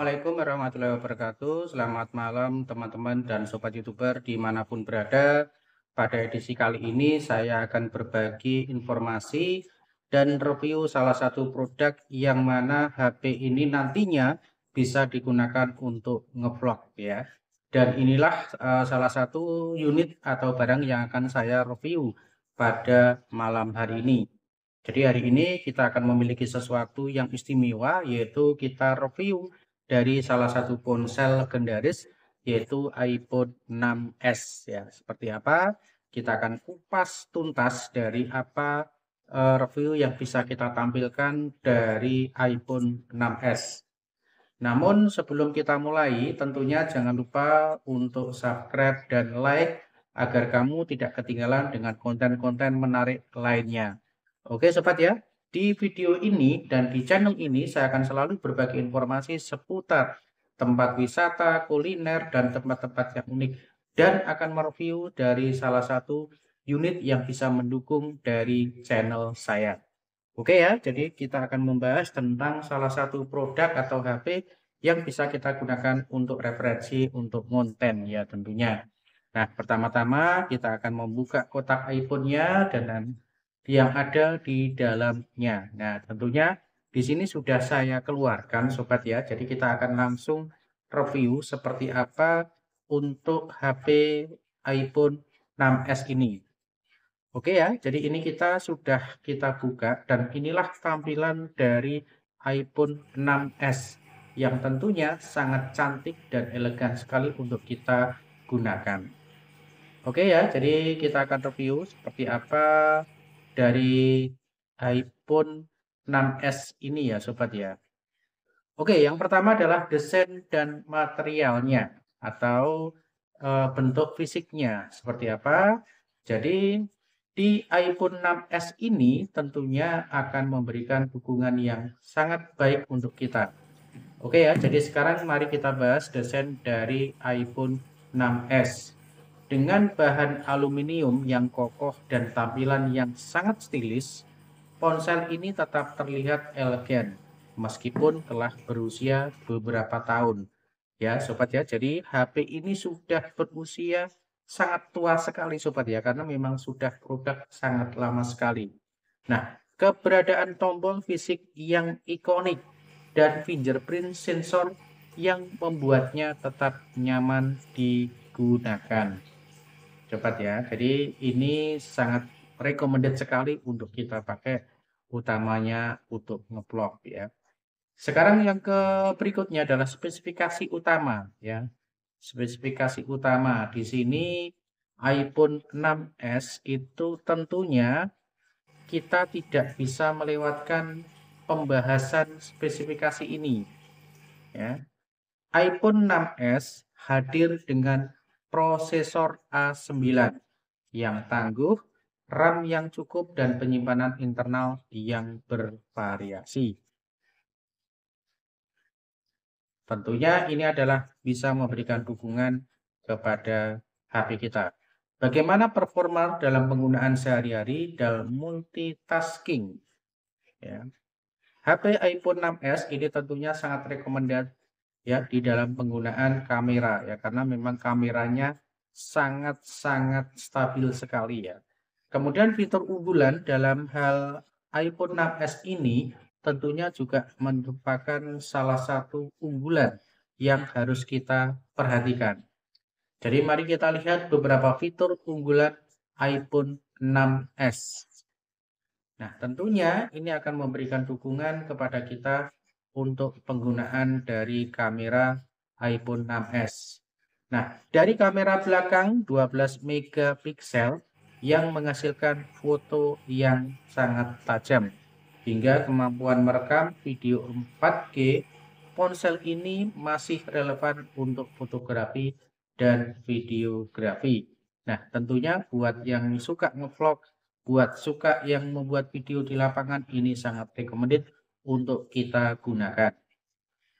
Assalamualaikum warahmatullahi wabarakatuh. Selamat malam teman-teman dan sobat YouTuber dimanapun berada. Pada edisi kali ini saya akan berbagi informasi dan review salah satu produk yang mana HP ini nantinya bisa digunakan untuk ngevlog ya. Dan inilah salah satu unit atau barang yang akan saya review pada malam hari ini. Jadi hari ini kita akan memiliki sesuatu yang istimewa, yaitu kita review dari salah satu ponsel legendaris, yaitu iPhone 6s ya. Seperti apa? Kita akan kupas tuntas dari apa review yang bisa kita tampilkan dari iPhone 6s. Namun sebelum kita mulai, tentunya jangan lupa untuk subscribe dan like agar kamu tidak ketinggalan dengan konten-konten menarik lainnya. Oke sobat ya, di video ini dan di channel ini saya akan selalu berbagi informasi seputar tempat wisata, kuliner, dan tempat-tempat yang unik. Dan akan mereview dari salah satu unit yang bisa mendukung dari channel saya. Oke ya, jadi kita akan membahas tentang salah satu produk atau HP yang bisa kita gunakan untuk referensi, untuk konten ya tentunya. Nah, pertama-tama kita akan membuka kotak iPhone-nya dan yang ada di dalamnya. Nah, tentunya di sini sudah saya keluarkan sobat ya. Jadi kita akan langsung review seperti apa untuk HP iPhone 6s ini. Oke ya, jadi ini kita buka dan inilah tampilan dari iPhone 6s yang tentunya sangat cantik dan elegan sekali untuk kita gunakan. Oke ya, jadi kita akan review seperti apa dari iPhone 6s ini ya sobat ya. Oke, yang pertama adalah desain dan materialnya atau bentuk fisiknya seperti apa. Jadi di iPhone 6s ini tentunya akan memberikan dukungan yang sangat baik untuk kita. Oke ya, jadi sekarang mari kita bahas desain dari iPhone 6s. Dengan bahan aluminium yang kokoh dan tampilan yang sangat stilis, ponsel ini tetap terlihat elegan meskipun telah berusia beberapa tahun. Ya, sobat ya. Jadi HP ini sudah berusia sangat tua sekali sobat ya, karena memang sudah produk sangat lama sekali. Nah, keberadaan tombol fisik yang ikonik dan fingerprint sensor yang membuatnya tetap nyaman digunakan. Sobat ya, jadi ini sangat recommended sekali untuk kita pakai, utamanya untuk ngevlog ya. Sekarang yang ke berikutnya adalah spesifikasi utama ya. Spesifikasi utama di sini iPhone 6s itu tentunya kita tidak bisa melewatkan pembahasan spesifikasi ini ya. iPhone 6s hadir dengan prosesor A9 yang tangguh, RAM yang cukup dan penyimpanan internal yang bervariasi. Tentunya ini adalah bisa memberikan dukungan kepada HP kita. Bagaimana performa dalam penggunaan sehari-hari dalam multitasking? Ya. HP iPhone 6s ini tentunya sangat recommended ya di dalam penggunaan kamera ya, karena memang kameranya sangat-sangat stabil sekali ya. Kemudian fitur unggulan dalam hal iPhone 6s ini tentunya juga merupakan salah satu unggulan yang harus kita perhatikan. Jadi mari kita lihat beberapa fitur unggulan iPhone 6s. Nah, tentunya ini akan memberikan dukungan kepada kita untuk penggunaan dari kamera iPhone 6s. Nah, dari kamera belakang 12 megapiksel yang menghasilkan foto yang sangat tajam hingga kemampuan merekam video 4K, ponsel ini masih relevan untuk fotografi dan videografi. Nah, tentunya buat yang suka ngevlog, buat suka yang membuat video di lapangan, ini sangat recommended untuk kita gunakan.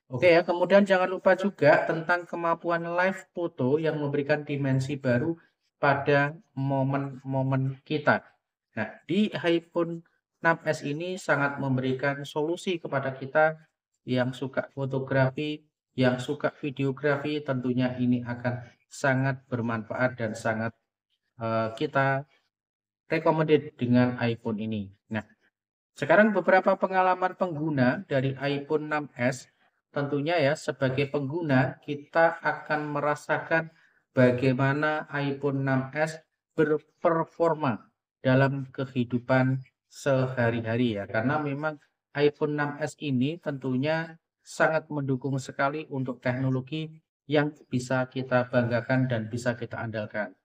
Oke ya, kemudian jangan lupa juga tentang kemampuan live foto yang memberikan dimensi baru pada momen-momen kita. Nah, di iPhone 6s ini sangat memberikan solusi kepada kita yang suka fotografi yang suka videografi tentunya ini akan sangat bermanfaat dan sangat kita recommended dengan iPhone ini. Nah, sekarang beberapa pengalaman pengguna dari iPhone 6s, tentunya ya sebagai pengguna kita akan merasakan bagaimana iPhone 6s berperforma dalam kehidupan sehari-hari ya. Karena memang iPhone 6s ini tentunya sangat mendukung sekali untuk teknologi yang bisa kita banggakan dan bisa kita andalkan.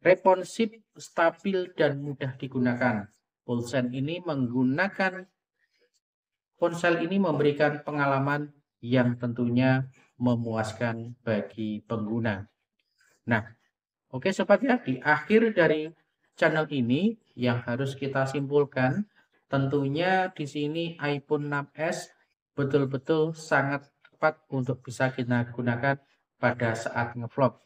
Responsif, stabil, dan mudah digunakan. Ponsel ini memberikan pengalaman yang tentunya memuaskan bagi pengguna. Nah, oke sobat ya, di akhir dari channel ini yang harus kita simpulkan, tentunya di sini iPhone 6s betul-betul sangat tepat untuk bisa kita gunakan pada saat ngevlog.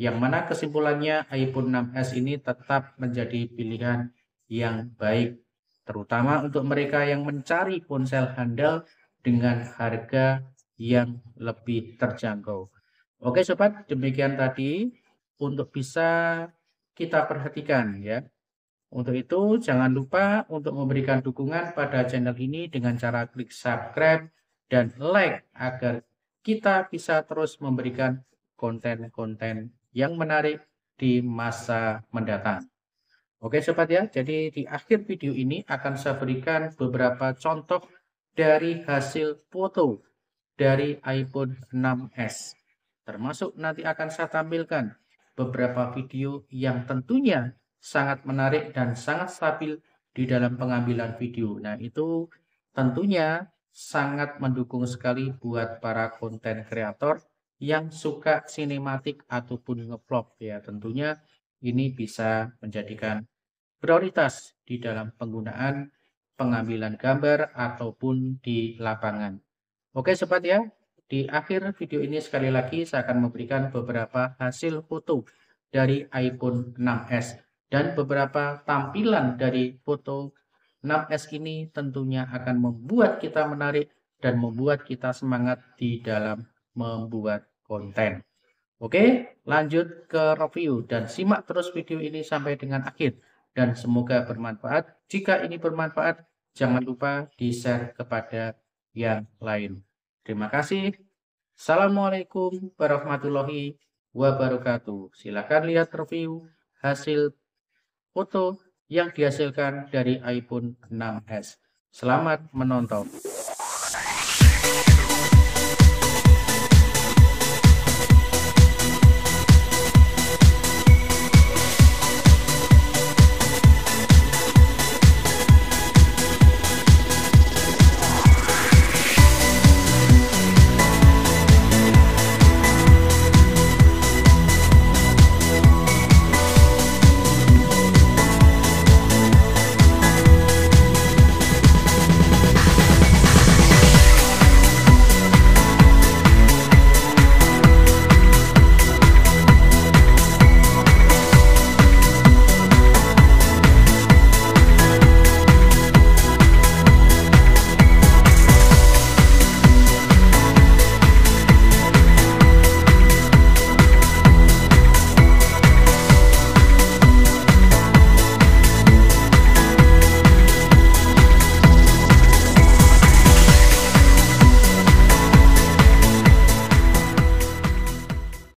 Yang mana kesimpulannya iPhone 6s ini tetap menjadi pilihan yang baik, terutama untuk mereka yang mencari ponsel handal dengan harga yang lebih terjangkau. Oke sobat, demikian tadi untuk bisa kita perhatikan ya. Untuk itu jangan lupa untuk memberikan dukungan pada channel ini dengan cara klik subscribe dan like agar kita bisa terus memberikan konten-konten yang menarik di masa mendatang. Oke sobat ya, jadi di akhir video ini akan saya berikan beberapa contoh dari hasil foto dari iPhone 6s. Termasuk nanti akan saya tampilkan beberapa video yang tentunya sangat menarik dan sangat stabil di dalam pengambilan video. Nah, itu tentunya sangat mendukung sekali buat para konten kreator yang suka sinematik ataupun ngevlog ya. Tentunya ini bisa menjadikan prioritas di dalam penggunaan pengambilan gambar ataupun di lapangan. Oke sobat ya, di akhir video ini sekali lagi saya akan memberikan beberapa hasil foto dari iPhone 6s dan beberapa tampilan dari foto 6s ini tentunya akan membuat kita menarik dan membuat kita semangat di dalam membuat konten. Oke, lanjut ke review dan simak terus video ini sampai dengan akhir dan semoga bermanfaat. Jika ini bermanfaat, jangan lupa di-share kepada yang lain. Terima kasih. Assalamualaikum warahmatullahi wabarakatuh. Silakan lihat review hasil foto yang dihasilkan dari iPhone 6s. Selamat menonton.